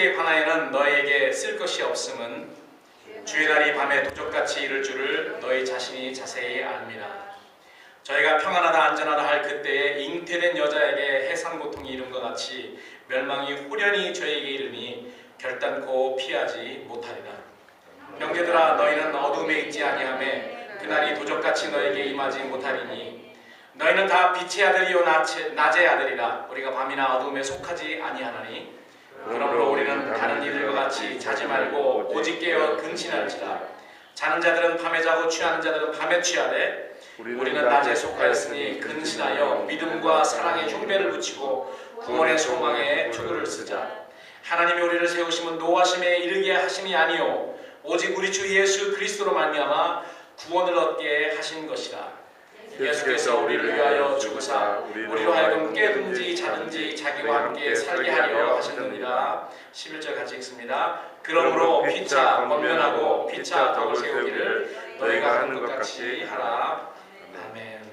에 관하여는 너에게 쓸 것이 없음은 주의 날이 밤에 도적같이 이를 줄을 너희 자신이 자세히 압니다. 저희가 평안하다 안전하다 할 그때에 잉태된 여자에게 해산 고통이 이른 것 같이 멸망이 호련히 저에게 이르니 결단코 피하지 못하리라. 형제들아, 너희는 어둠에 있지 아니하매 그날이 도적같이 너에게 임하지 못하리니 너희는 다 빛의 아들이요 낮의 아들이라. 우리가 밤이나 어둠에 속하지 아니하나니 그러므로 우리는 다른 이들과 같이 자지 말고 오직 깨어 근신할지라. 자는 자들은 밤에 자고 취하는 자들은 밤에 취하되 우리는 낮에 속하였으니 근신하여 믿음과 사랑의 흉배를 붙이고 구원의 소망에 투구를 쓰자. 하나님이 우리를 세우심은 노하심에 이르게 하심이 아니요 오직 우리 주 예수 그리스도로 말미암아 구원을 얻게 하신 것이라. 예수께서 우리를 위하여 죽으사 우리로 하여금 깨든지 자든지 자기와 함께 살게 하려 하셨느니라. 11절 같이 읽습니다. 그러므로 피차 권면하고 피차 덕을 세우기를 너희가 하는 것 같이 하라. 아멘.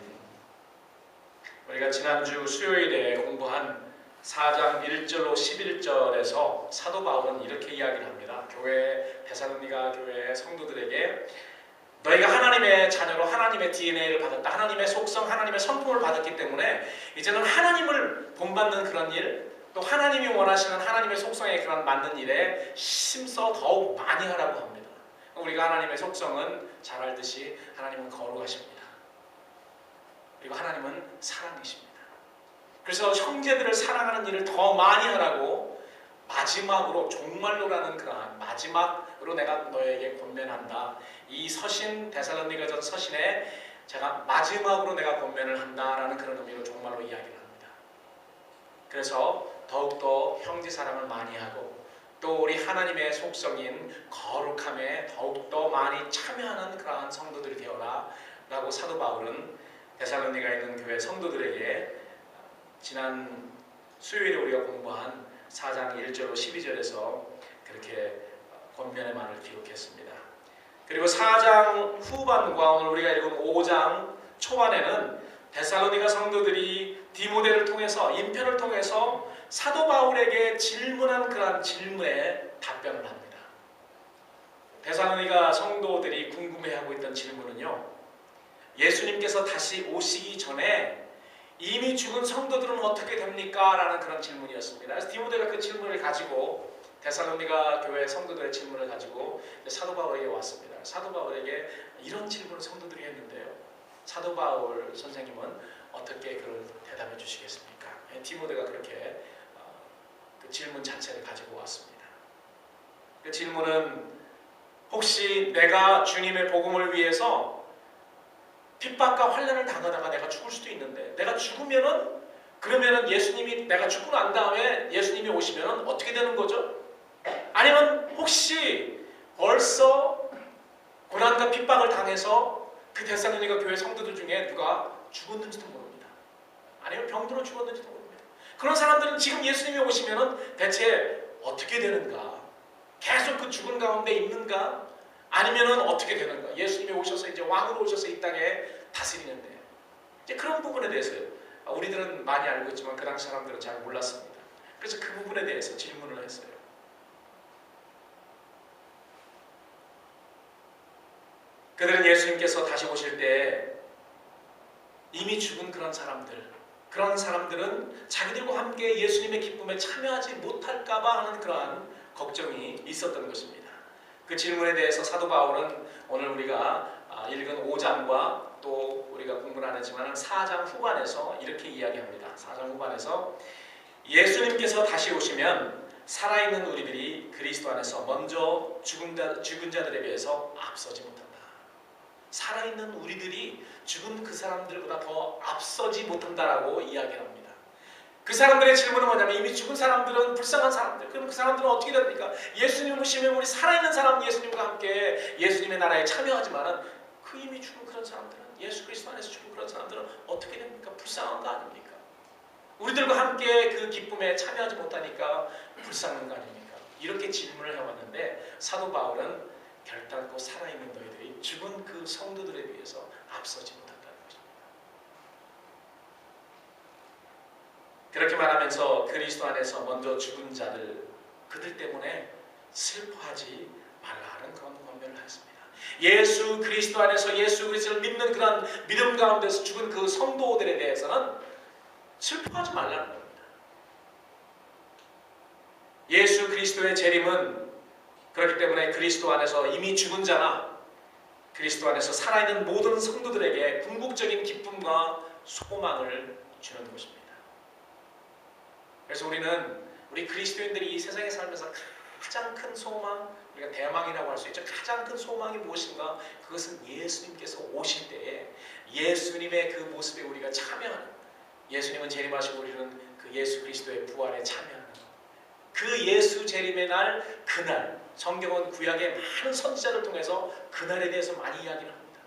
우리가 지난주 수요일에 공부한 4장 1절로 11절에서 사도 바울은 이렇게 이야기를 합니다. 교회 데살로니가 교회 성도들에게 너희가 하나님의 자녀로 하나님의 DNA를 받았다. 하나님의 속성, 하나님의 성품을 받았기 때문에 이제는 하나님을 본받는 그런 일, 또 하나님이 원하시는 하나님의 속성에 그런 맞는 일에 힘써 더욱 많이 하라고 합니다. 우리가 하나님의 속성은 잘 알듯이 하나님은 거룩하십니다. 그리고 하나님은 사랑이십니다. 그래서 형제들을 사랑하는 일을 더 많이 하라고 마지막으로 종말로라는 그러한 마지막으로 내가 너에게 권면한다. 이 서신 데살로니가전 서신에 제가 마지막으로 내가 권면을 한다라는 그런 의미로 종말로 이야기를 합니다. 그래서 더욱더 형제 사랑을 많이 하고 또 우리 하나님의 속성인 거룩함에 더욱더 많이 참여하는 그러한 성도들이 되어라 라고 사도 바울은 데살로니가에 있는 교회 성도들에게 지난 수요일에 우리가 공부한 4장 1절로 12절에서 그렇게 권면의 말을 기록했습니다. 그리고 4장 후반과 오늘 우리가 읽은 5장 초반에는 데살로니가 성도들이 디모데를 통해서 인편을 통해서 사도 바울에게 질문한 그러한 질문에 답변을 합니다. 데살로니가 성도들이 궁금해하고 있던 질문은요, 예수님께서 다시 오시기 전에 이미 죽은 성도들은 어떻게 됩니까? 라는 그런 질문이었습니다. 그래서 디모데가 그 질문을 가지고 데살로니가 교회 성도들의 질문을 가지고 사도 바울에게 왔습니다. 사도 바울에게 이런 질문을 성도들이 했는데요. 사도 바울 선생님은 어떻게 그걸 대답해 주시겠습니까? 디모데가 그렇게 그 질문 자체를 가지고 왔습니다. 그 질문은 혹시 내가 주님의 복음을 위해서 핍박과 환난을 당하다가 내가 죽을 수도 있는데 내가 죽으면은 그러면은 예수님이 내가 죽고 난 다음에 예수님이 오시면은 어떻게 되는 거죠? 아니면 혹시 벌써 고난과 핍박을 당해서 그 데살로니가 교회 성도들 중에 누가 죽었는지도 모릅니다. 아니면 병들어 죽었는지도 모릅니다. 그런 사람들은 지금 예수님이 오시면은 대체 어떻게 되는가? 계속 그 죽은 가운데 있는가? 아니면은 어떻게 되는가? 예수님이 오셔서 이제 왕으로 오셔서 이 땅에 다스리는데 이제 그런 부분에 대해서 우리들은 많이 알고 있지만 그 당시 사람들은 잘 몰랐습니다. 그래서 그 부분에 대해서 질문을 했어요. 그들은 예수님께서 다시 오실 때 이미 죽은 그런 사람들은 자기들과 함께 예수님의 기쁨에 참여하지 못할까봐 하는 그러한 걱정이 있었던 것입니다. 그 질문에 대해서 사도 바울은 오늘 우리가 읽은 5장과 또 우리가 공부는 안 했지만 4장 후반에서 이렇게 이야기합니다. 4장 후반에서 예수님께서 다시 오시면 살아있는 우리들이 그리스도 안에서 먼저 죽은 자들에 비해서 앞서지 못한다. 살아있는 우리들이 죽은 그 사람들보다 더 앞서지 못한다라고 이야기합니다. 그 사람들의 질문은 뭐냐면 이미 죽은 사람들은 불쌍한 사람들. 그럼 그 사람들은 어떻게 됩니까? 예수님 오시면 우리 살아있는 사람 예수님과 함께 예수님의 나라에 참여하지만은 그 이미 죽은 그런 사람들은 예수 그리스도 안에서 죽은 그런 사람들은 어떻게 됩니까? 불쌍한 거 아닙니까? 우리들과 함께 그 기쁨에 참여하지 못하니까 불쌍한 거 아닙니까? 이렇게 질문을 해왔는데 사도 바울은 결단코 살아있는 너희들이 죽은 그 성도들에 비해서 앞서지 못한다는 것입니다. 그렇게 말하면서 그리스도 안에서 먼저 죽은 자들 그들 때문에 슬퍼하지 말라는 그런 권면을 하였습니다. 예수 그리스도 안에서 예수 그리스도를 믿는 그런 믿음 가운데서 죽은 그 성도들에 대해서는 슬퍼하지 말라는 겁니다. 예수 그리스도의 재림은 그렇기 때문에 그리스도 안에서 이미 죽은 자나 그리스도 안에서 살아있는 모든 성도들에게 궁극적인 기쁨과 소망을 주는 것입니다. 그래서 우리 그리스도인들이 이 세상에 살면서 가장 큰 소망, 우리가 대망이라고 할 수 있죠. 가장 큰 소망이 무엇인가? 그것은 예수님께서 오실 때에 예수님의 그 모습에 우리가 참여하는, 예수님은 재림하시고 우리는 그 예수 그리스도의 부활에 참여하는 그 예수 재림의 날, 그날, 성경은 구약의 많은 선지자를 통해서 그날에 대해서 많이 이야기를 합니다.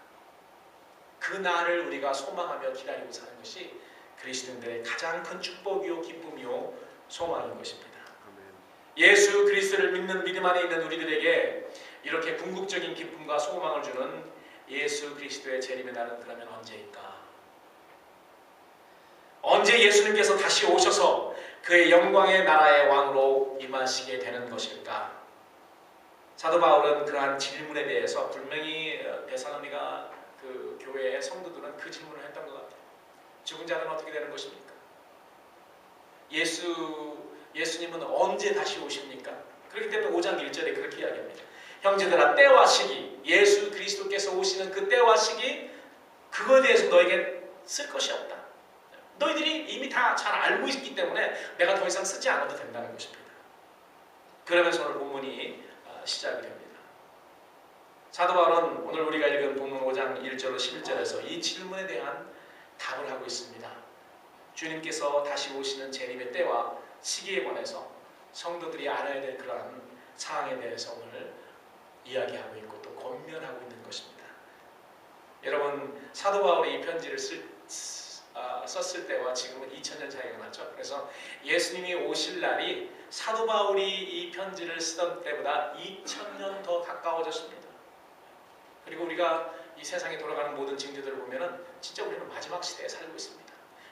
그 날을 우리가 소망하며 기다리고 사는 것이 그리스도인들의 가장 큰 축복이요 기쁨이요 소망인 것입니다. 예수 그리스도를 믿는 믿음 안에 있는 우리들에게 이렇게 궁극적인 기쁨과 소망을 주는 예수 그리스도의 재림의 날은 그러면 언제일까? 언제 예수님께서 다시 오셔서 그의 영광의 나라의 왕으로 임하시게 되는 것일까? 사도 바울은 그러한 질문에 대해서 분명히 데살로니가 그 교회의 성도들은 그 질문을 했던 것 같아요. 죽은 자는 어떻게 되는 것입니까? 예수님은 언제 다시 오십니까? 그렇기 때문에 5장 1절에 그렇게 이야기합니다. 형제들아, 때와 시기, 예수 그리스도께서 오시는 그 때와 시기, 그거에 대해서 너에게 쓸 것이 없다. 너희들이 이미 다 잘 알고 있기 때문에 내가 더 이상 쓰지 않아도 된다는 것입니다. 그러면서 오늘 본문이 시작이 됩니다. 사도 바울은 오늘 우리가 읽은 본문 5장 1절로 11절에서 이 질문에 대한 답을 하고 있습니다. 주님께서 다시 오시는 재림의 때와 시기에 관해서 성도들이 알아야 될 그러한 상황에 대해서 오늘 이야기하고 있고 또 권면하고 있는 것입니다. 여러분, 사도 바울이 이 편지를 썼을 때와 지금은 2000년 차이가 났죠. 그래서 예수님이 오실 날이 사도 바울이 이 편지를 쓰던 때보다 2000년 더 가까워졌습니다. 그리고 우리가 이 세상에 돌아가는 모든 징조들을 보면은 진짜 우리는 마지막 시대에 살고 있습니다.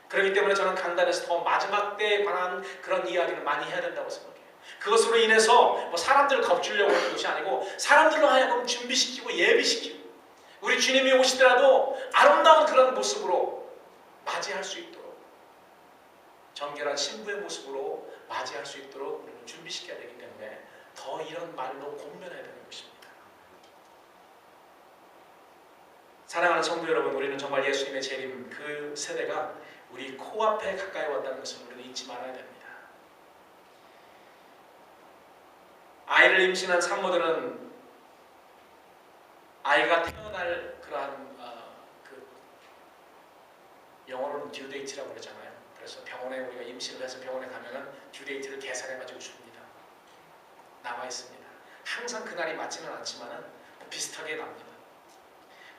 그렇기 때문에 저는 강단에서 더 마지막 때에 관한 그런 이야기를 많이 해야 된다고 생각해요. 그것으로 인해서 뭐 사람들을 겁주려고 하는 것이 아니고 사람들로 하여금 준비시키고 예비시키고 우리 주님이 오시더라도 아름다운 그런 모습으로 맞이할 수 있도록, 정결한 신부의 모습으로 맞이할 수 있도록 우리는 준비시켜야 되기 때문에 더 이런 말로 권면해야 되는 것입니다. 사랑하는 성도 여러분, 우리는 정말 예수님의 재림 그 세대가 우리 코앞에 가까이 왔다는 것을 우리는 잊지 말아야 됩니다. 아이를 임신한 산모들은 아이가 태어날 그러한 영어로는 듀데이트라고 그러잖아요. 그래서 병원에 우리가 임신을 해서 병원에 가면은 듀데이트를 계산해가지고 줍니다. 남아 있습니다. 항상 그날이 맞지는 않지만은 비슷하게 납니다.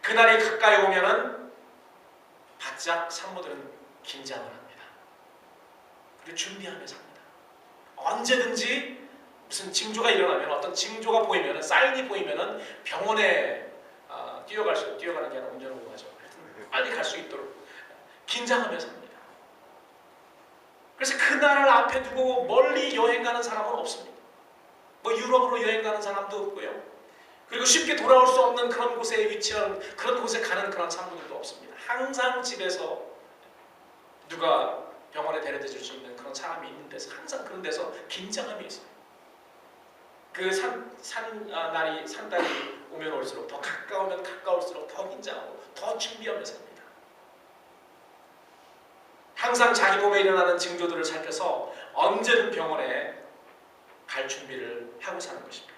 그날이 가까이 오면은 바짝 산모들은 긴장을 합니다. 그리고 준비하면서 합니다. 언제든지 무슨 징조가 일어나면, 어떤 징조가 보이면은, 사인이 보이면은 병원에 뛰어가는 게 아니라 운전하고 가죠. 빨리 갈 수 있도록 긴장하면서 합니다. 그래서 그날을 앞에 두고 멀리 여행 가는 사람은 없습니다. 뭐 유럽으로 여행 가는 사람도 없고요. 그리고 쉽게 돌아올 수 없는 그런 곳에 위치한, 그런 곳에 가는 그런 산모들도 없습니다. 항상 집에서 누가 병원에 데려다 줄 수 있는 그런 사람이 있는 데서, 항상 그런 데서 긴장함이 있어요. 그 산달이 오면 올수록, 더 가까우면 가까울수록 더 긴장하고 더 준비하면서 합니다. 항상 자기 몸에 일어나는 징조들을 살펴서 언제든 병원에 갈 준비를 하고 사는 것입니다.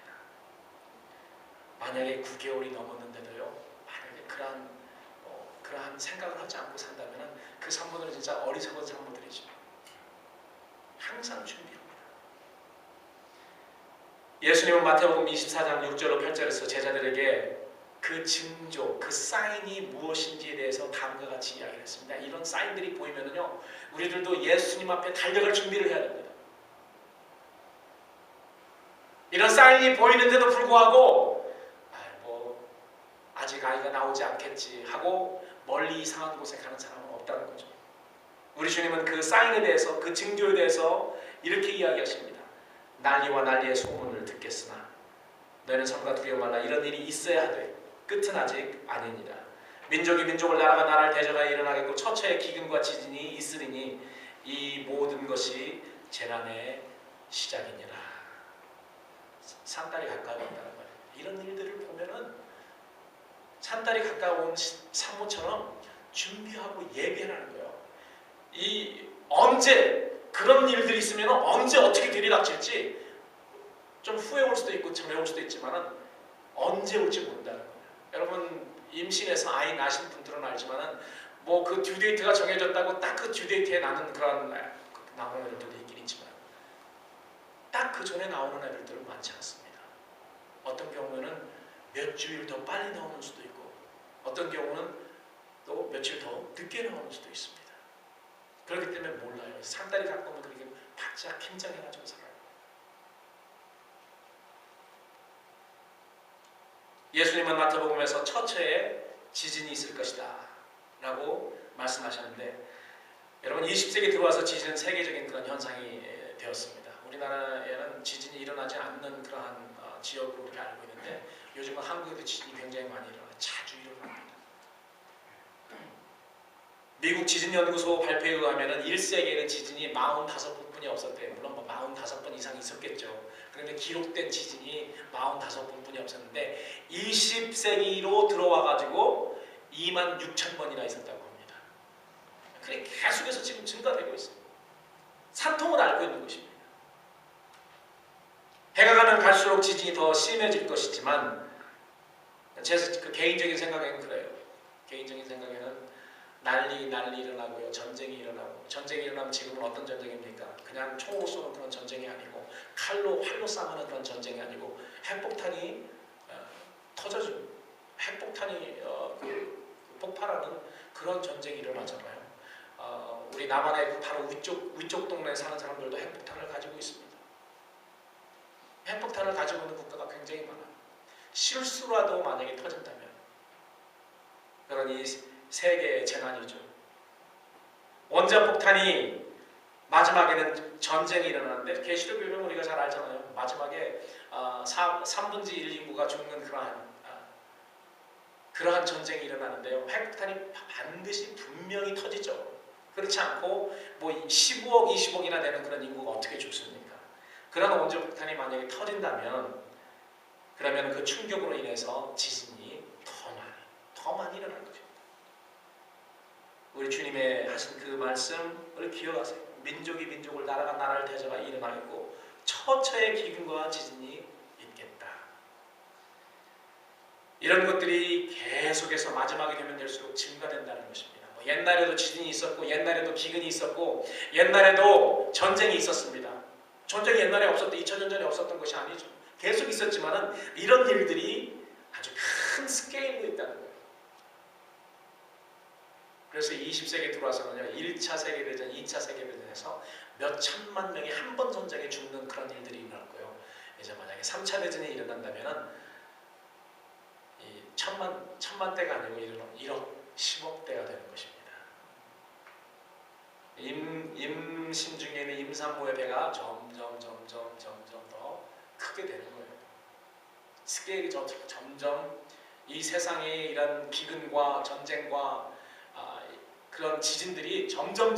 만약에 9개월이 넘었는데도요, 만약에 그러한 생각을 하지 않고 산다면 그 산모들은 진짜 어리석은 산모들이죠. 항상 준비합니다. 예수님은 마태복음 24장 6절로 8절에서 제자들에게 그 징조, 그 사인이 무엇인지에 대해서 다음과 같이 이야기를 했습니다. 이런 사인들이 보이면은요, 우리들도 예수님 앞에 달려갈 준비를 해야 됩니다. 이런 사인이 보이는데도 불구하고 아직 아이가 나오지 않겠지 하고 멀리 이상한 곳에 가는 사람은 없다는 거죠. 우리 주님은 그 사인에 대해서, 그 징조에 대해서 이렇게 이야기하십니다. 난리와 난리의 소문을 듣겠으나 너희는 삼가 두려워 말라. 이런 일이 있어야 하되 끝은 아직 아니니라. 민족이 민족을 나라가 나라를 대적하여 일어나겠고 처처의 기근과 지진이 있으리니 이 모든 것이 재난의 시작이니라. 산달이 가까이 온다는 말이에요. 이런 일들을 보면은 산달이 가까운 산모처럼 준비하고 예비하라는 거예요. 이 언제 그런 일들이 있으면 언제 어떻게 들이닥칠지 좀 후회 올 수도 있고 전에 올 수도 있지만은 언제 올지 모른다는 거예요. 여러분 임신해서 아이 낳으신 분들은 알지만은 뭐 그 듀데이트가 정해졌다고 딱 그 듀데이트에 나는 그런 나오는 애들도 있긴 있지만 딱 그 전에 나오는 애들은 많지 않습니다. 어떤 경우에는 몇 주일 더 빨리 나오는 수도 있고 어떤 경우는 또 며칠 더 늦게 나오는 수도 있습니다. 그렇기 때문에 몰라요. 산달이 가까우면 그렇게 바짝 긴장해가지고 살아요. 예수님은 마태복음에서 처처에 지진이 있을 것이다 라고 말씀하셨는데 여러분 20세기 들어와서 지진은 세계적인 그런 현상이 되었습니다. 우리나라에는 지진이 일어나지 않는 그러한 지역으로 우리가 알고 있는데 요즘은 한국에도 지진이 굉장히 많이 일어나요. 자주 일어납니다. 미국 지진연구소 발표에 의하면 1세기에는 지진이 45번뿐이 없었대요. 물론 뭐 45번 이상 있었겠죠. 그런데 기록된 지진이 45번뿐이 없었는데 20세기로 들어와가지고 26,000번이나 있었다고 합니다. 그게 계속해서 지금 증가되고 있습니다. 산통을 앓고 있는 것입니다. 해가 가면 갈수록 지진이 더 심해질 것이지만 제 개인적인 생각에는 그래요. 개인적인 생각에는 난리 일어나고요. 전쟁이 일어나고 전쟁이 일어나면 지금은 어떤 전쟁입니까? 그냥 총으로 쏘는 그런 전쟁이 아니고 활로 싸우는 그런 전쟁이 아니고 핵폭탄이 터져지고 핵폭탄이 폭발하는 그런 전쟁이 일어나잖아요. 우리 남한의 바로 위쪽 동네에 사는 사람들도 핵폭탄을 가지고 있습니다. 핵폭탄을 가지고 있는 국가가 굉장히 많아요. 실수라도 만약에 터진다면 그런 이 세계의 재난이죠. 원자폭탄이 마지막에는 전쟁이 일어나는데 계시록 보면 우리가 잘 알잖아요. 마지막에 3분의 1 인구가 죽는 그러한 전쟁이 일어나는데요. 핵폭탄이 반드시 분명히 터지죠. 그렇지 않고 뭐 15억, 20억이나 되는 그런 인구가 어떻게 죽습니까? 그런 원자폭탄이 만약에 터진다면 그러면 그 충격으로 인해서 지진이 더 많이 일어날 거죠. 우리 주님의 하신 그 말씀을 기억하세요. 민족이 민족을 나라가 나라를 대적하여 일어나겠고 처처의 기근과 지진이 있겠다. 이런 것들이 계속해서 마지막이 되면 될수록 증가된다는 것입니다. 옛날에도 지진이 있었고 옛날에도 기근이 있었고 옛날에도 전쟁이 있었습니다. 전쟁이 옛날에 2000년 전에 없었던 것이 아니죠. 계속 있었지만은 이런 일들이 아주 큰 스케일로 있다는 거예요. 그래서 20세기에 들어와서는요, 1차 세계대전, 2차 세계대전에서 몇 천만 명이 한 번 전쟁에 죽는 그런 일들이 일어났고요. 이제 만약에 3차 대전이 일어난다면은 이 천만 대가 아니고 1억, 10억대가 되는 것입니다. 임신 중에 있는 임산부의 배가 점점 더 크게 되는 거예요. 스케일이 점점 이 세상의 이런 기근과 전쟁과 그런 지진들이 점점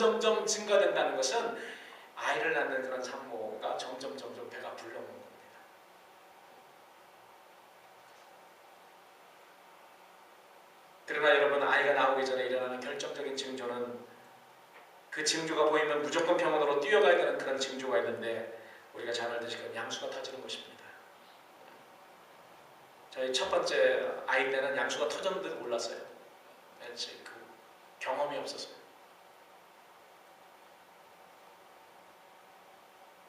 증가된다는 것은 아이를 낳는 그런 산모가 점점 배가 불러오는 겁니다. 그러나 여러분 아이가 나오기 전에 일어나는 결정적인 징조는 그 징조가 보이면 무조건 병원으로 뛰어가야 되는 그런 징조가 있는데 우리가 잘 알듯이 그 양수가 터지는 것입니다. 저희 첫 번째 아이 때는 양수가 터졌는데도 몰랐어요. 그 경험이 없었어요.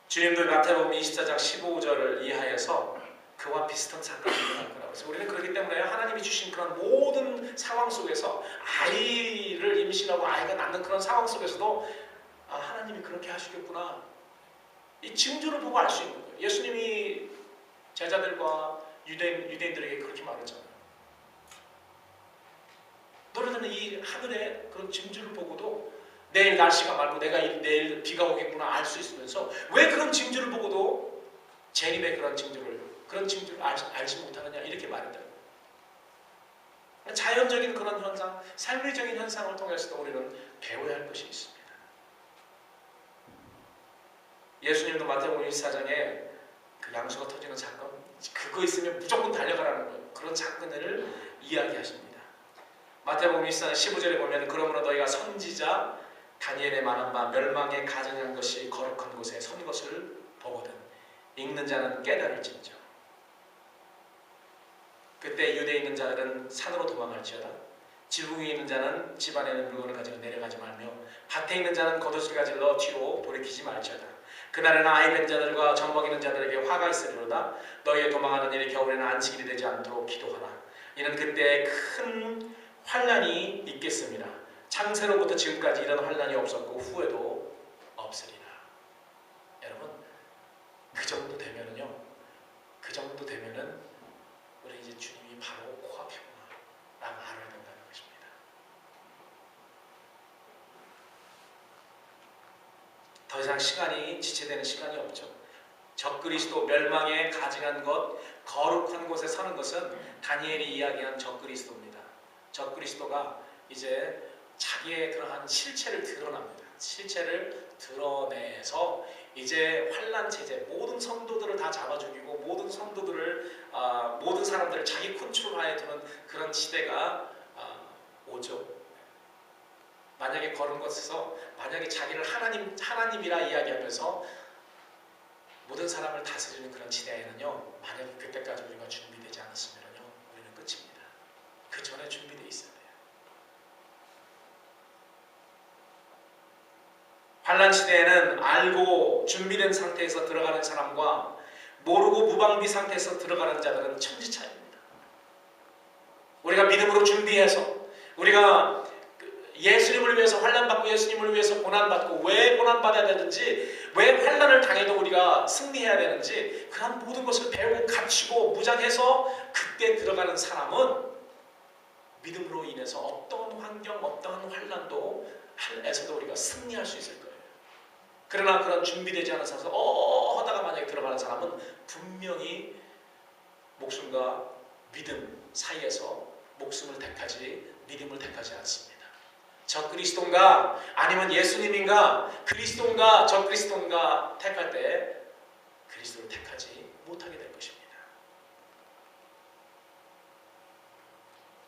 주님도 마태복음 24장 15절을 이하해서 그와 비슷한 사건이 일어날 거라고 해서 우리는 그렇기 때문에 하나님이 주신 그런 모든 상황 속에서 아이를 임신하고 아이가 낳는 그런 상황 속에서도 하나님이 그렇게 하시겠구나. 이 징조를 보고 알 수 있는 거예요. 예수님이 제자들과 유대인들에게 그렇게 말했잖아요. 너희들은 이 하늘의 그런 징조를 보고도 내일 날씨가 맑고 내일 비가 오겠구나 알 수 있으면서 왜 그런 징조를 보고도 재림의 그런 징조를 알지 못하느냐 이렇게 말했다. 자연적인 그런 현상, 삶리적인 현상을 통해서도 우리는 배워야 할 것이 있습니다. 예수님도 마태복음 24장에 그 양수가 터지는 사건, 그거 있으면 무조건 달려가라는 거예요. 그런 사건을 이야기하십니다. 마태복음 24장 15절에 보면 그러므로 너희가 선지자 다니엘의 말한 바 멸망에 가증한 것이 거룩한 곳에 선 것을 보거든 읽는 자는 깨달을진저. 그때 유대에 있는 자들은 산으로 도망할지어다. 지붕에 있는 자는 집 안에 있는 물건을 가지고 내려가지 말며 밭에 있는 자는 겉옷을 가질러 뒤로 돌이키지 말지어다. 그날에는 아이 뺀 자들과 젖 먹이는 자들에게 화가 있으리로다. 너희의 도망하는 일이 겨울에는 안식일이 되지 않도록 기도하라. 이는 그때 큰 환난이 있겠습니다. 창세로부터 지금까지 이런 환난이 없었고 후에도 없으리라. 여러분, 그 정도 되면은요, 그 정도 되면은 우리 이제 주님이 바로 코앞이구나라고 알아야 된다는 것입니다. 더 이상 시간이 지체되는 시간이 없죠. 적그리스도 멸망에 가증한 것, 거룩한 곳에 서는 것은 다니엘이 이야기한 적그리스도입니다. 적그리스도가 이제 자기의 그러한 실체를 드러납니다. 실체를 드러내서 이제 환난 체제, 모든 성도들을 다 잡아 죽이고 모든 성도들을 모든 사람들을 자기 컨트롤하에 두는 그런 시대가 오죠. 만약에 그런 것에서 만약에 자기를 하나님이라 이야기하면서 모든 사람을 다스리는 그런 시대에는요, 만약에 그때까지 우리가 준비되지 않았으면요, 우리는 끝입니다. 그 전에 준비되어 있어야 돼요. 환난 시대에는 알고 준비된 상태에서 들어가는 사람과 모르고 무방비 상태에서 들어가는 자들은 천지차이입니다. 우리가 믿음으로 준비해서 우리가 예수님을 위해서 환난받고 예수님을 위해서 고난받고 왜 고난받아야 되는지, 왜 환난을 당해도 우리가 승리해야 되는지 그런 모든 것을 배우고 갖추고 무장해서 그때 들어가는 사람은 믿음으로 인해서 어떤 환경, 어떠한 환난도 에서도 우리가 승리할 수 있을 거예요. 그러나 그런 준비되지 않은 상태에서 하다가 만약에 들어가는 사람은 분명히 목숨과 믿음 사이에서 목숨을 택하지 믿음을 택하지 않습니다. 적그리스도인가 아니면 예수님인가, 그리스도인가 적그리스도인가 택할 때 그리스도를 택하지 못하게 될 것입니다.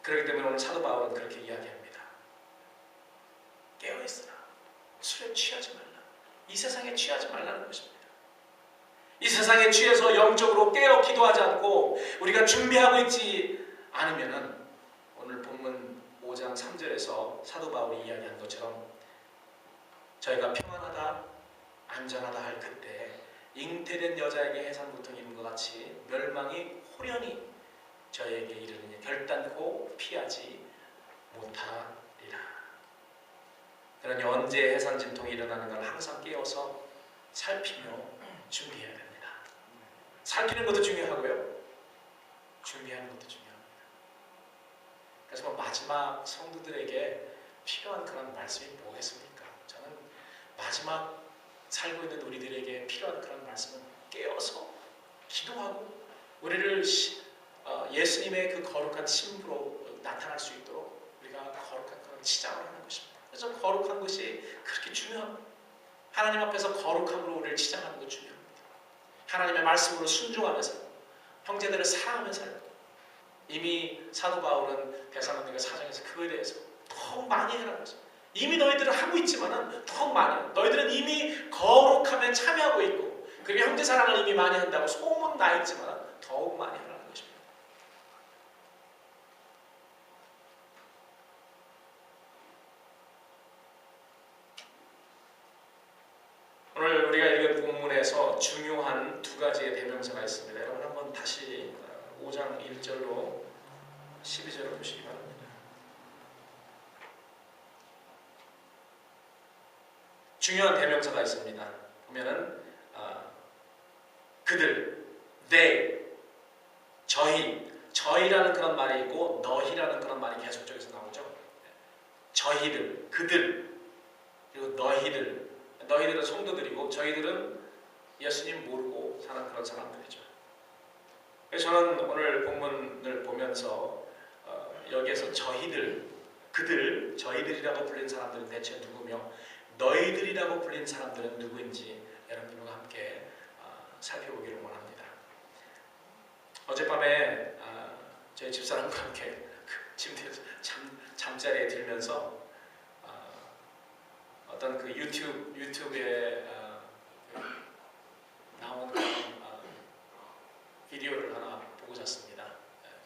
그렇기 때문에 오늘 사도 바울은 그렇게 이야기합니다. 깨어있으라. 술에 취하지 말라. 이 세상에 취하지 말라는 것입니다. 이 세상에 취해서 영적으로 깨어 기도하지 않고 우리가 준비하고 있지 않으면은 오늘 본문 5장 3절에서 사도 바울이 이야기한 것처럼 저희가 평안하다 안전하다 할 그때 잉태된 여자에게 해산부통이 이른 것 같이 멸망이 호련히 저희에게 이르느니 결단코 피하지 못하리라. 그러니 언제 해산진통이 일어나는 걸 항상 깨어서 살피며 준비해야 됩니다. 살피는 것도 중요하고요, 준비하는 것도 중요합니다. 그래서 마지막 성도들에게 필요한 그런 말씀이 뭐겠습니까? 저는 마지막 살고 있는 우리들에게 필요한 그런 말씀은 깨어서 기도하고 우리를 예수님의 그 거룩한 신부로 나타날 수 있도록 우리가 거룩한 그런 치장을 하는 것입니다. 그래서 거룩한 것이 그렇게 중요합니다. 하나님 앞에서 거룩함으로 우리를 치장하는 것 중요합니다. 하나님의 말씀으로 순종하면서 형제들을 사랑하면서 이미 사도 바울은 데살로니가 4장에서 그거에 대해서 더욱 많이 해라는 거죠. 이미 너희들은 하고 있지만은 더욱 많이 해. 너희들은 이미 거룩함에 참여하고 있고 그리고 형제 사랑을 이미 많이 한다고 소문 나 있지만 더욱 많이 하라는 것입니다. 오늘 우리가 읽은 본문에서 중요한 두 가지의 대명사가 있습니다. 여러분 한번 다시 5장 1절로 12절을 보시기 바랍니다. 중요한 대명사가 있습니다. 보면은 그들, they, 저희라는 그런 말이 있고 너희라는 그런 말이 계속적에서 나오죠. 저희들, 그들, 그리고 너희들은 성도들이고 저희들은 예수님 모르고 사는 그런 사람들이죠. 그래서 저는 오늘 본문을 보면서 여기에서 저희들이라고 불린 사람들은 대체 누구며 너희들이라고 불린 사람들은 누구인지 여러분들과 함께 살펴보기를 원합니다. 어젯밤에 저희 집사람과 함께 침대에서 잠자리에 들면서 어떤 그 유튜브에 나온 비디오를 하나 보고 잤습니다.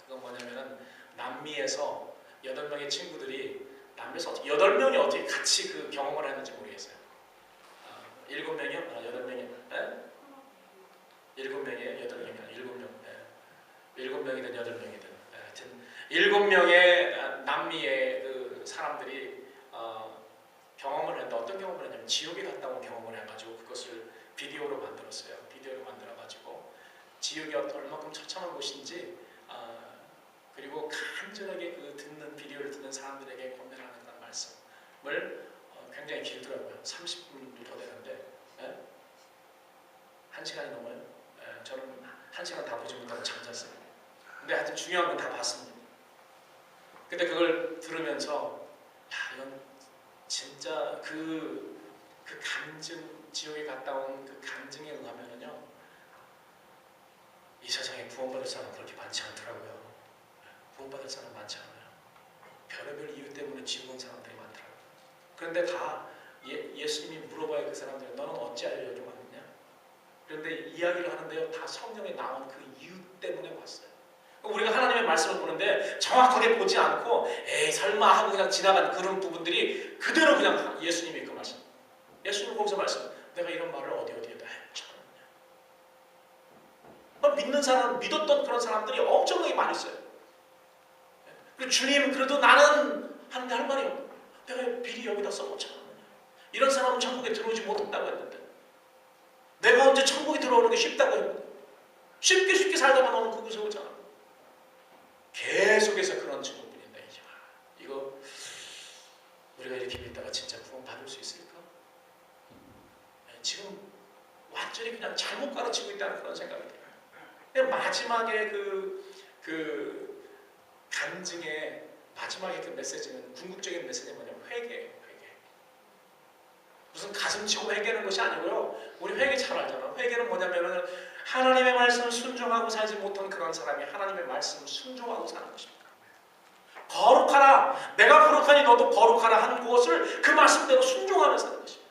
그건 뭐냐면은 남미에서 8명의 친구들이 남미에서 8명이 어떻게 같이 그 경험을 했는지 모르겠어요. 7명이요? 8명이요? 네? 7명이에요? 8명이요? 7명. 7명이든 8명이든 하여튼 7명의 남미의 그 사람들이 경험을 했는데 어떤 경험을 했냐면 지옥에 갔다 온 경험을 해가지고 그것을 비디오로 만들었어요. 비디오로 만들어가지고 지옥이 얼마큼 처참한 곳인지 그리고 간절하게 그 비디오를 듣는 사람들에게 권면하는 그런 말씀을 굉장히 길더라고요. 30분도 더 되는데 1시간이 넘어요. 저는 1시간 다 보지 못하고 잠잤어요. 근데 하여튼 중요한 건 다 봤습니다. 근데 그걸 들으면서 이건 진짜 그 간증, 지옥에 갔다 온 그 간증에 의하면은요, 이 세상에 구원받을 사람 그렇게 많지 않더라고요. 구원받을 사람 많지 않아요. 별의별 이유 때문에 지옥 온 사람들이 많더라고요. 그런데 다 예수님이 물어봐요. 그 사람들 너는 어찌하여 여기 왔느냐? 그런데 이야기를 하는데요, 다 성경에 나온 그 이유 때문에 왔어요. 우리가 하나님의 말씀을 보는데 정확하게 보지 않고 에이 설마 하고 그냥 지나간 그런 부분들이 그대로 그냥 예수님이 그 말씀, 예수님 거기서 말씀, 내가 이런 말을 어디에다 해쳤느냐? 믿는 사람, 믿었던 그런 사람들이 엄청나게 많이 있어요. 그리고 주님 그래도 나는 하는데 할 말이 없고 내가 미리 여기다 써놓잖아. 이런 사람은 천국에 들어오지 못한다고 했는데 내가 언제 천국에 들어오는 게 쉽다고 했는데 쉽게 살다가 너는 그곳에 오잖아. 계속해서 그런 증거뿐인데 이거 우리가 이렇게 믿다가 진짜 구원 받을 수 있을까? 지금 완전히 그냥 잘못 가르치고 있다는 그런 생각이 들어요. 마지막에 그 간증의 마지막에 그 메시지는 궁극적인 메시지는 뭐냐면 회개예요. 회개. 무슨 가슴 치고 회개하는 것이 아니고요. 우리 회개 잘 알잖아. 회개는 뭐냐면은 하나님의 말씀을 순종하고 살지 못한 그런 사람이 하나님의 말씀을 순종하고 사는 것입니다. 거룩하라. 내가 거룩하니 너도 거룩하라 하는 것을 그 말씀대로 순종하며 사는 것입니다.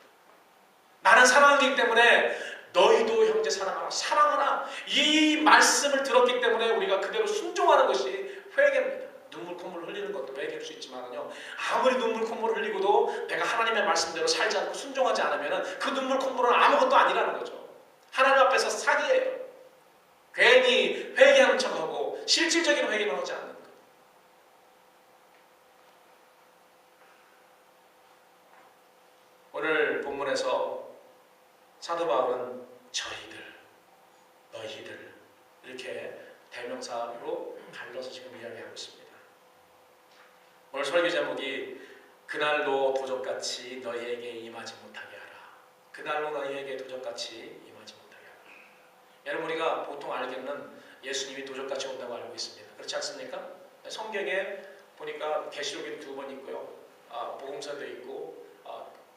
나는 사랑하기 때문에 너희도 형제 사랑하라. 사랑하라. 이 말씀을 들었기 때문에 우리가 그대로 순종하는 것이 회개입니다. 눈물 콧물 흘리는 것도 회개일 수 있지만요, 아무리 눈물 콧물 흘리고도 내가 하나님의 말씀대로 살지 않고 순종하지 않으면 그 눈물 콧물은 아무것도 아니라는 거죠. 하나님 앞에서 사기예요. 괜히 회개하는 척하고 실질적인 회개는 하지 않는 것. 오늘 본문에서 사도 바울은 저희들, 너희들 이렇게 대명사로 갈라서 지금 이야기하고 있습니다. 오늘 설교 제목이 그날로 도적같이 너희에게 임하지 못하게 하라. 그날로 너희에게 도적같이 임하지 못하게 하라. 여러분 우리가 보통 알기로는 예수님이 도적같이 온다고 알고 있습니다. 그렇지 않습니까? 성경에 보니까 계시록에 2번 있고요. 복음서도 있고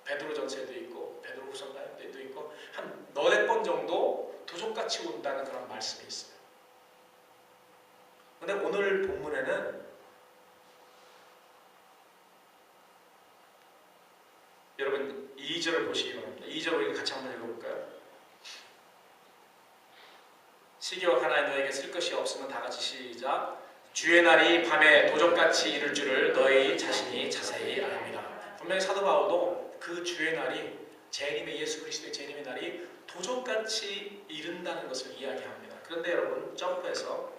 베드로전서에도 있고 베드로후서에도 있고 한 4번 정도 도적같이 온다는 그런 말씀이 있어요. 그런데 오늘 본문에는 여러분 2절을 보시기 바랍니다. 2절 우리가 같이 한번 읽어볼까요? 시기와 가나에 너에게 쓸 것이 없으면 다 같이 시작. 주의 날이 밤에 도적같이 이를 줄을 너희 자신이 자세히 압니다. 분명히 사도 바울도 그 주의 날이 재림의 예수 그리스도의 재림의 날이 도적같이 이른다는 것을 이야기합니다. 그런데 여러분 점프해서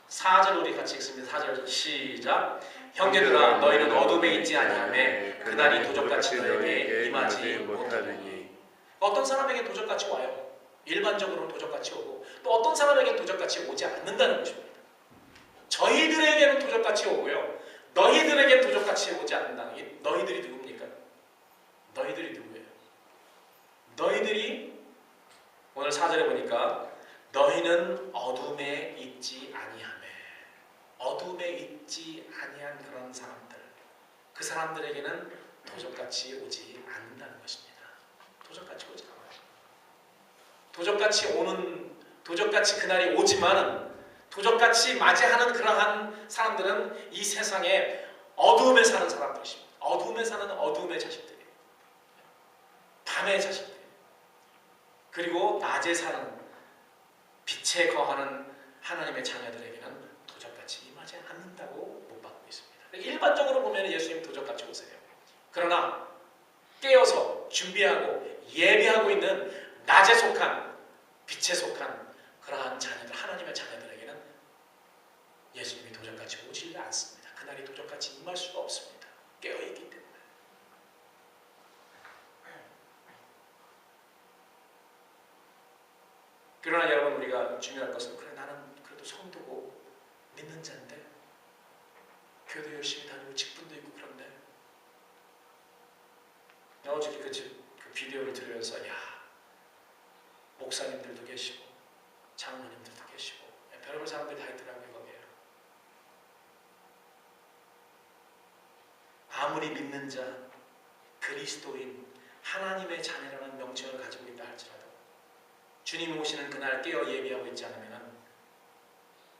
4절 우리 같이 읽습니다. 4절 시작. 형제들아 너희는 어둠에 있지 아니하매 그날이 도적같이 너에게 임하지 못하느니. 어떤 사람에게 도적같이 와요. 일반적으로는 도적같이 오고 또 어떤 사람에게 도적같이 오지 않는다는 것입니다. 저희들에게는 도적같이 오고요. 너희들에게 도적같이 오지 않는다는 게 너희들이 누굽니까? 너희들이 누구예요? 너희들이 오늘 4절에 보니까 너희는 어둠에 있지 아니하매, 어둠에 있지 아니한 그런 사람들, 그 사람들에게는 도적같이 오지 않는다는 것입니다. 도적같이 오지 않아요. 도적같이 그날이 오지만 도적같이 맞이하는 그러한 사람들은 이 세상에 어두움에 사는 사람들이십니다. 어두움에 사는 어두움의 자식들이에요. 밤의 자식들. 그리고 낮에 사는 빛에 거하는 하나님의 자녀들에게는 도적같이 임하지 않는다고 못 받고 있습니다. 일반적으로 보면 예수님 도적같이 오세요. 그러나 깨어서 준비하고 예비하고 있는 낮에 속한 빛에 속한 그러한 자녀들, 하나님의 자녀들에게는 예수님이 도적같이 오지 않습니다. 그날이 도적같이 임할 수가 없습니다. 깨어있기 때문에. 그러나 여러분, 우리가 중요할 것은, 그래 나는 그래도 성도고 믿는 자인데 교도 열심히 다니고 직분도 있고 그런데, 어저께 그 비디오를 들으면서 야, 목사님들도 계시고 장로님들도 계시고 별의별 사람들이 다 있더라고요. 거기에 아무리 믿는 자, 그리스도인, 하나님의 자녀라는 명칭을 가지고 있다 할지라도 주님이 오시는 그날 깨어 예비하고 있지 않으면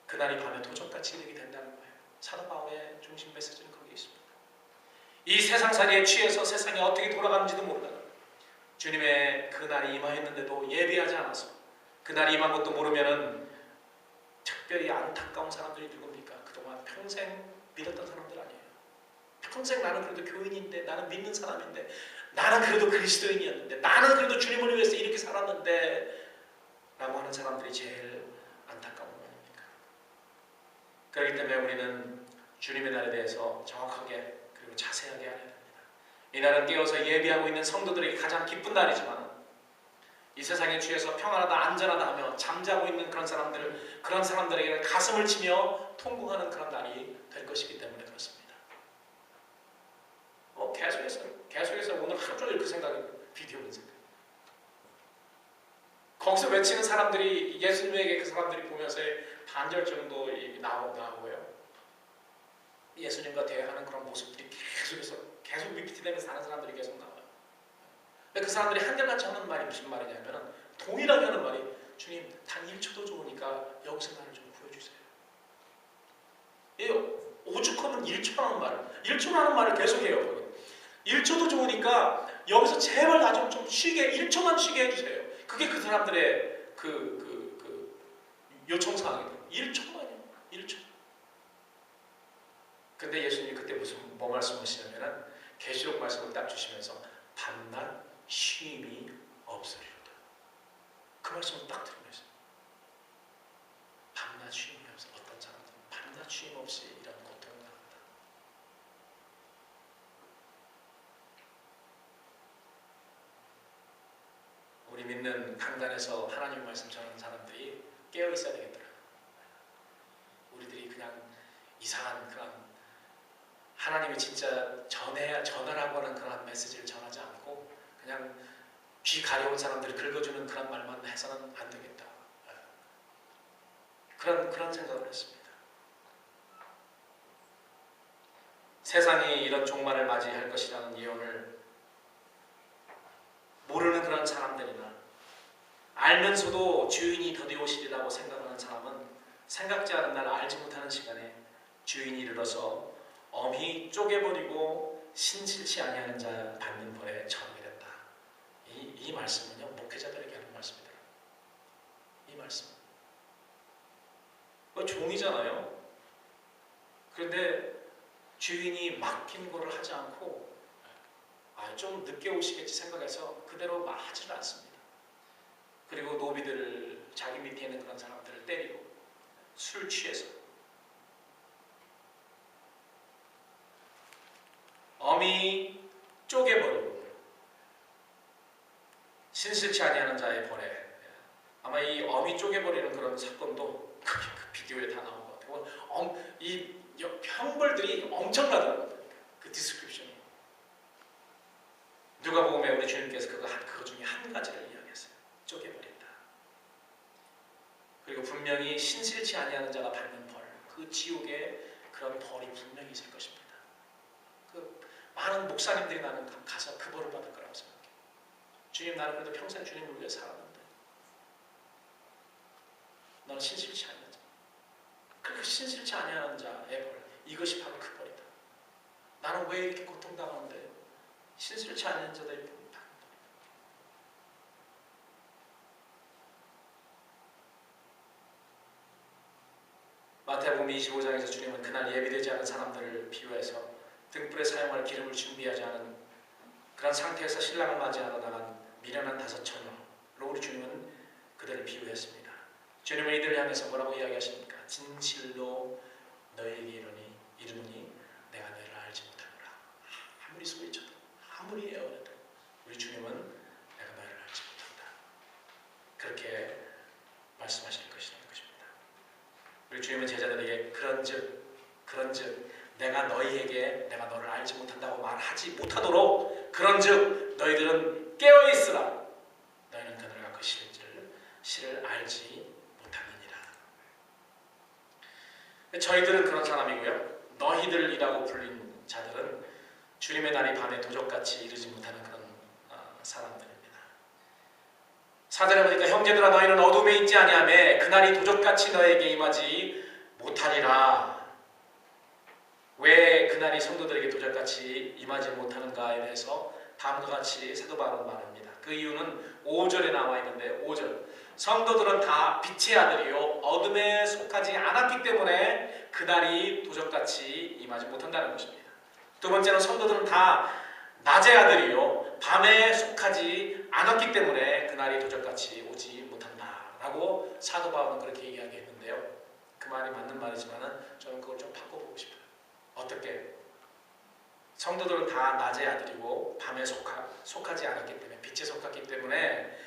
그날이 밤에 도적같이 이르게 된다는 거예요. 사도 바울의 중심 메시지는 거기에 있습니다. 이 세상살이에 취해서 세상이 어떻게 돌아가는지도 모르다가 주님의 그날이 임하였는데도 예비하지 않아서 그날이 임한 것도 모르면은 특별히 안타까운 사람들이 누굽니까? 그동안 평생 믿었던 사람들 아니에요. 평생 나는 그래도 교인인데, 나는 믿는 사람인데, 나는 그래도 그리스도인이었는데, 나는 그래도 주님을 위해서 이렇게 살았는데 라고 하는 사람들이 제일 안타까운 거 아닙니까? 그렇기 때문에 우리는 주님의 날에 대해서 정확하게 그리고 자세하게 알아야 됩니다. 이 날은 깨어서 예비하고 있는 성도들에게 가장 기쁜 날이지만 이 세상에 취해서 평안하다 안전하다 하며 잠자고 있는 그런 사람들에게는 가슴을 치며 통곡하는 그런 날이 될 것이기 때문에 그렇습니다. 계속해서 오늘 하루 종일 그 생각이, 비디오 본 생각. 거기서 외치는 사람들이, 예수님에게 그 사람들이 보면서 반절 정도 나오고요. 예수님과 대화하는 그런 모습들이 계속 리피트되면서 사는 사람들이 계속 나와요. 근데 그 사람들이 한결같이 하는 말이 무슨 말이냐면, 동일하게 하는 말이, 주님 단 1초도 좋으니까 여기서 나를 좀 구해주세요. 오죽하면 1초 하는 말을 계속해요. 1초도 좋으니까 여기서 제발 나 좀 쉬게, 1초만 쉬게 해주세요. 그게 그 사람들의 요청사항이에요. 1초만요. 1초. 근데 예수님이 그때 뭐 말씀하시냐면은, 계시록 말씀을 딱 주시면서 밤낮 쉼이 없으리로다. 그 말씀을 딱 들으면서 밤낮 쉼이 없어. 어떤 사람들은 밤낮 쉼 없이 이런 고통을 당한다. 우리 믿는 강단에서 하나님 말씀 전하는 사람들이 깨어 있어야 되겠더라고요. 우리들이 그냥 이상한 그런 하나님이 진짜 전하라고 하는 그런 메시지를 전하지 않고 그냥 귀 가려운 사람들을 긁어주는 그런 말만 해서는 안 되겠다. 그런 생각을 했습니다. 세상이 이런 종말을 맞이할 것이라는 예언을 모르는 그런 사람들이나 알면서도 주인이 더디 오시리라고 생각하는 사람은 생각지 않은 날 알지 못하는 시간에 주인이 이르러서 엄히 쪼개버리고 신실치 아니하는 자 받는 벌에 처하게 된다. 이 말씀은요, 목회자들에게 하는 말씀이더라고요. 이 말씀. 종이잖아요. 그런데 주인이 맡긴 거를 하지 않고 좀 늦게 오시겠지 생각해서 그대로 하지를 않습니다. 그리고 노비들을, 자기 밑에 있는 그런 사람들을 때리고 술 취해서 엄히 쪼개버리고 신실치 아니하는 자의 벌에, 아마 이 엄히 쪼개버리는 그런 사건도 그 비디오에 다 나온 것 같아요. 이 형벌들이 엄청나더라고요. 그 디스크립션이. 누가복음에 우리 주님께서 그거 중에 한 가지를 이야기했어요. 쪼개버린다. 분명히 신실치 아니하는 자가 받는 벌, 그 지옥에 그런 벌이 분명히 있을 것입니다. 그 많은 목사님들이 나는 가서 그 벌을 받을 거라고 생각해요. 주님, 나는 그래도 평생 주님을 위해 살았는데 너는 신실치 아니하는 자. 그렇게 신실치 아니하는 자의 벌, 이것이 바로 그 벌이다. 나는 왜 이렇게 고통당하는데 신실치 않은 자들이 받는 벌이다. 마태복음 25장에서 주님은 그날 예비되지 않은 사람들을 비유해서 등불에 사용할 기름을 준비하지 않은 그런 상태에서 신랑을 맞이하러 나간 미련한 5처녀로 우리 주님은 그들을 비유했습니다. 주님은 이들을 향해서 뭐라고 이야기하십니까? 진실로 너희에게 이르노니 내가 너희를 알지 못하노라. 아무리 소리쳐도 아무리 애원해도 우리 주님은 내가 너희를 알지 못한다. 그렇게 말씀하실 것이라는 것입니다. 우리 주님은 제자들에게 그런즉 내가 너희에게 내가 너를 알지 못한다고 말하지 못하도록 그런즉 너희들은 깨어있으라. 너희는 그들과 그 실을 알지 못하느니라. 저희들은 그런 사람이고요. 너희들이라고 불린 자들은 주님의 날이 밤에 도적같이 이르지 못하는 그런 사람들입니다. 사절에 보니까 형제들아 너희는 어둠에 있지 아니하매 그날이 도적같이 너에게 임하지 못하리라. 왜 그날이 성도들에게 도적같이 임하지 못하는가에 대해서 다음과 같이 사도 바울은 말합니다. 그 이유는 5절에 나와 있는데 5절 성도들은 다 빛의 아들이요 어둠에 속하지 않았기 때문에 그날이 도적같이 임하지 못한다는 것입니다. 두 번째는 성도들은 다 낮의 아들이요 밤에 속하지 않았기 때문에 그날이 도적같이 오지 못한다라고 사도 바울은 그렇게 이야기했는데요. 그 말이 맞는 말이지만 저는 그걸 좀 바꿔보고 싶어요. 어떻게? 성도들은 다 낮의 아들이고 밤에 속하지 않았기 때문에 빛에 속했기 때문에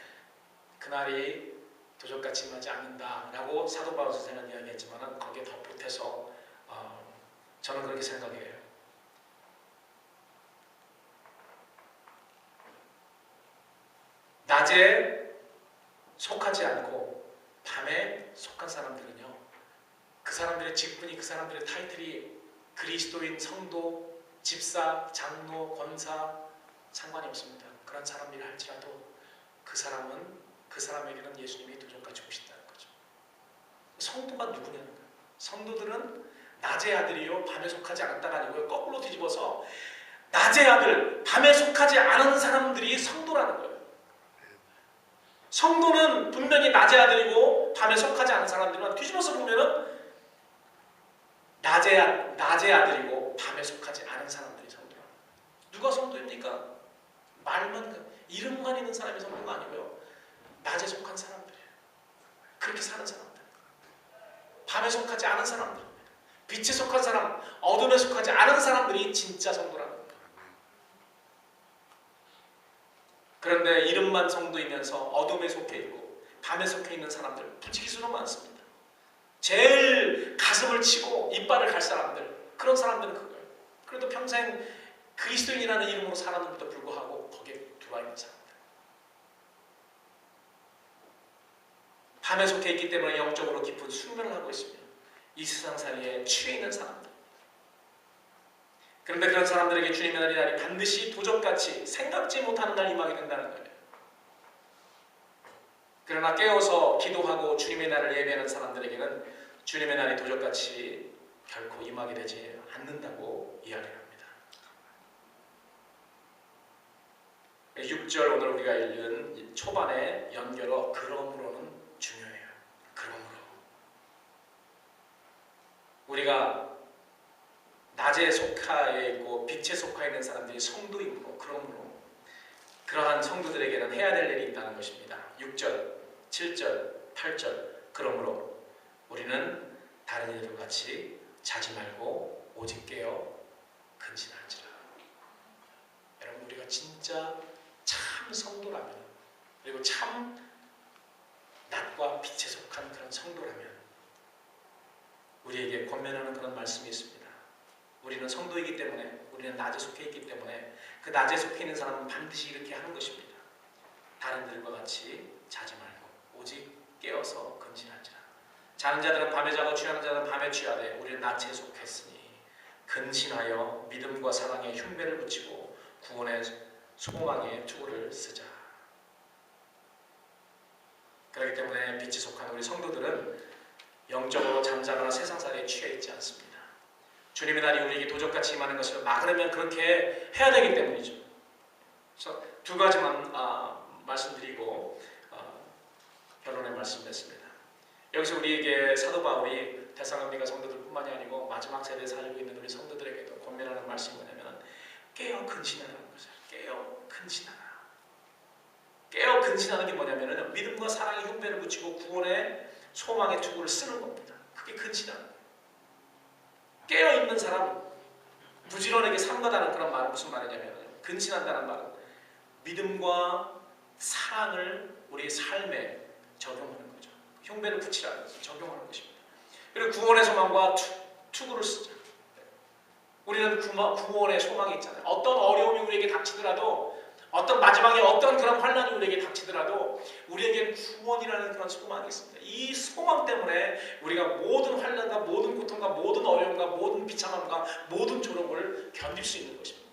그날이 도적같이 임하지 않는다라고 사도 바울 선생은 이야기했지만 거기에 더 보태서 저는 그렇게 생각해요. 낮에 속하지 않고 밤에 속한 사람들은요, 그 사람들의 직분이, 그 사람들의 타이틀이 그리스도인, 성도, 집사, 장로, 권사 상관이 없습니다. 그런 사람이라 할지라도 그 사람에게는 예수님이 도적같이 오신다는 거죠. 성도가 누구냐는 거예요. 성도들은 낮의 아들이요 밤에 속하지 않았다가 아니고요, 거꾸로 뒤집어서 낮의 아들, 밤에 속하지 않은 사람들이 성도라는 거예요. 성도는 분명히 낮의 아들이고 밤에 속하지 않은 사람들이지만 뒤집어서 보면은 낮의 아들이고 밤에 속하지 않은 사람들이 성도라는 거예요. 누가 성도입니까? 이름만 있는 사람이 성도가 아니고요, 낮에 속한 사람들이에요. 그렇게 사는 사람들, 밤에 속하지 않은 사람들, 빛에 속한 사람, 어둠에 속하지 않은 사람들이 진짜 성도라는 거예요. 그런데 이름만 성도이면서 어둠에 속해 있고 밤에 속해 있는 사람들 부지기수로 많습니다. 제일 가슴을 치고 이빨을 갈 사람들, 그런 사람들은 그거예요. 그래도 평생 그리스도인이라는 이름으로 살았는데도 불구하고 거기에 들어와 있는 사람들, 밤에 속해 있기 때문에 영적으로 깊은 숙면을 하고 있으며 이 세상 살이에 취해 있는 사람들. 그런데 그런 사람들에게 주님의 날이 반드시 도적같이 생각지 못하는 날이 임하게 된다는 거예요. 그러나 깨어서 기도하고 주님의 날을 예배하는 사람들에게는 주님의 날이 도적같이 결코 임하게 되지 않는다고 이야기합니다. 6절 오늘 우리가 읽은 초반에 연결어 그러므로는 중요해요. 그러므로 우리가 낮에 속하에 있고 빛에 속하 있는 사람들이 성도이므로, 그러므로 그러한 성도들에게는 해야 될 일이 있다는 것입니다. 6절, 7절, 8절 그러므로 우리는 다른 이들과 같이 자지 말고 오직 깨어 근신할지라. 여러분, 우리가 진짜 참 성도라면, 그리고 참 낮과 빛에 속한 그런 성도라면 우리에게 권면하는 그런 말씀이 있습니다. 우리는 성도이기 때문에, 우리는 낮에 속해 있기 때문에 그 낮에 속해 있는 사람은 반드시 이렇게 하는 것입니다. 다른 들과 같이 자지 말고 오직 깨어서 근신하자. 자는 자들은 밤에 자고 취하는 자들은 밤에 취하되 우리는 낮에 속했으니 근신하여 믿음과 사랑에 흉배를 붙이고 구원의 소망의 투구를 쓰자. 그렇기 때문에 빛에 속한 우리 성도들은 영적으로 잠자거나 세상살이에 취해 있지 않습니다. 주님의 날이 우리에게 도적같이 임하는 것을 막으려면 그렇게 해야 되기 때문이죠. 그래서 두 가지만 말씀드리고 결론의 말씀드렸습니다. 여기서 우리에게 사도 바울이 데살로니가 성도들뿐만이 아니고 마지막 세대에 살고 있는 우리 성도들에게도 권면하는 말씀이 뭐냐면 깨어 근신하라는 거죠. 깨어 근신하라. 깨어 근신하는 게 뭐냐면 믿음과 사랑의 흉배를 붙이고 구원의 소망의 투구를 쓰는 겁니다. 그게 근신하는 거예요. 깨어있는 사람, 부지런하게 삼가다는 그런 말은 무슨 말이냐면 근신한다는 말은 믿음과 사랑을 우리의 삶에 적용하는 거죠. 흉배를 붙이라는 것을 적용하는 것입니다. 그리고 구원의 소망과 투구를 쓰자. 우리는 구원의 소망이 있잖아요. 어떤 어려움이 우리에게 닥치더라도 어떤 마지막에 어떤 그런 환난이 우리에게 닥치더라도 우리에게는 구원이라는 그런 소망이 있습니다. 이 소망 때문에 우리가 모든 환난과 모든 고통과 모든 어려움과 모든 비참함과 모든 조롱을 견딜 수 있는 것입니다.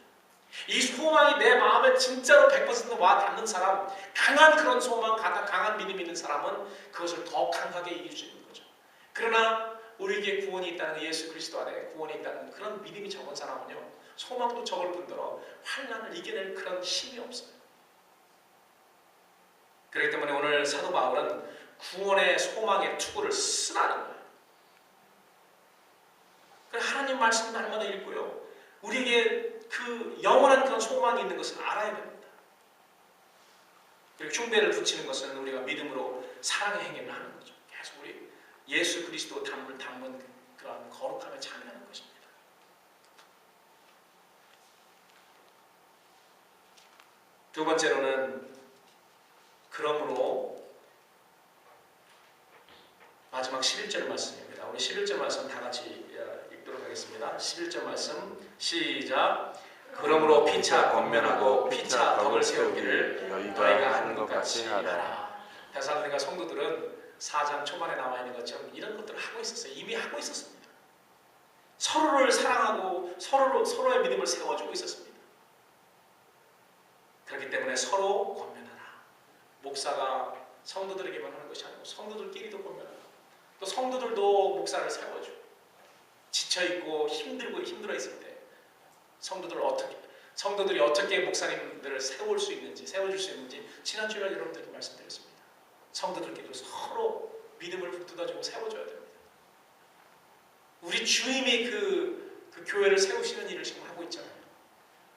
이 소망이 내 마음에 진짜로 100% 와 닿는 사람, 강한 그런 소망, 강한 믿음이 있는 사람은 그것을 더 강하게 이길 수 있는 거죠. 그러나 우리에게 구원이 있다는 예수 그리스도 안에 구원이 있다는 그런 믿음이 적은 사람은요, 소망도 적을 뿐더러 환난을 이겨낼 그런 힘이 없어요. 그렇기 때문에 오늘 사도 바울은 구원의 소망의 투구를 쓰라는 거예요. 하나님 말씀 날마다 읽고요, 우리에게 그 영원한 그런 소망이 있는 것을 알아야 됩니다. 그리고 흉배를 붙이는 것은 우리가 믿음으로 사랑의 행위를 하는 거죠. 계속 우리 예수 그리스도 담은 그런 거룩함에 참여하는 것입니다. 두 번째로는 그러므로 마지막 11절 말씀입니다. 우리 11절 말씀 다 같이 읽도록 하겠습니다. 11절 말씀 시작. 그러므로 피차 권면하고 피차 덕을 세우기를 너희가 하는 것 같이 하라. 데살로니가 성도들은 4장 초반에 나와 있는 것처럼 이런 것들을 하고 있었어요. 이미 하고 있었습니다. 서로를 사랑하고 서로의 믿음을 세워주고 있었습니다. 그렇기 때문에 서로 권면하라. 목사가 성도들에게만 하는 것이 아니고 성도들끼리도 권면하라. 또 성도들도 목사를 세워주고 지쳐있고 힘들어 있을 때 성도들이 어떻게 목사님들을 세워줄 수 있는지 지난주에 여러분들께 말씀드렸습니다. 성도들끼리 서로 믿음을 북돋아주고 세워줘야 됩니다. 우리 주님이 그 교회를 세우시는 일을 지금 하고 있잖아요.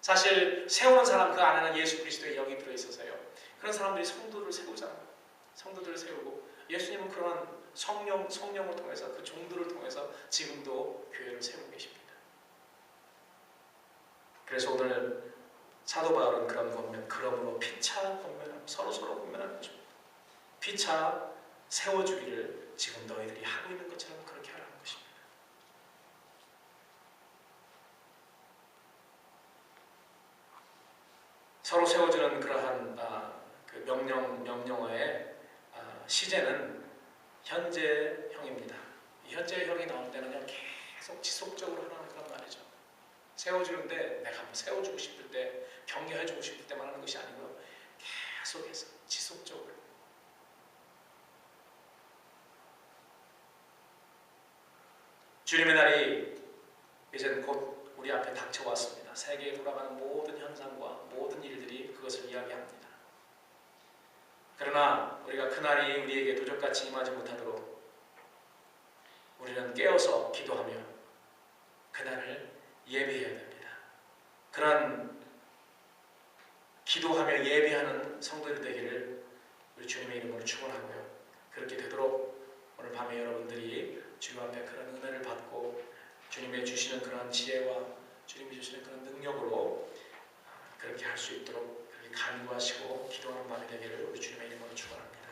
사실 세우는 사람 그 안에는 예수 그리스도의 영이 들어있어서요. 그런 사람들이 성도를 세우잖아요. 성도들을 세우고 예수님은 그러한 성령을 통해서 그 종들을 통해서 지금도 교회를 세우고 계십니다. 그래서 오늘 사도 바울은 그런 권면, 그러므로 피차 권면하고 서로 권면하는 것입니다. 피차 세워주기를 지금 너희들이 하고 있는 것처럼 그렇게 하라는 것입니다. 서로 세워주는 그러한 그 명령어의 시제는 현재형입니다. 이 현재형이 나올 때는 계속 지속적으로 하는 그런 말이죠. 세워주는데 내가 한번 세워주고 싶을 때, 격려해주고 싶을 때만 하는 것이 아니고 계속해서 지속적으로. 주님의 날이 이제는 곧 우리 앞에 닥쳐왔습니다. 세계에 돌아가는 모든 현상과 모든 일들이 그것을 이야기합니다. 그러나 우리가 그날이 우리에게 도적같이 임하지 못하도록 우리는 깨어서 기도하며 그날을 예배해야 됩니다. 그런 기도하며 예배하는 성도들 되기를 우리 주님의 이름으로 축원하고요. 그렇게 되도록 오늘 밤에 여러분들이 주님 앞에 그런 은혜를 받고 주님의 주시는 그런 지혜와 주님이 주시는 그런 능력으로 그렇게 할 수 있도록 그렇게 간구하시고 기도하는 밤이 되기를 우리 주님의 이름으로 축원합니다.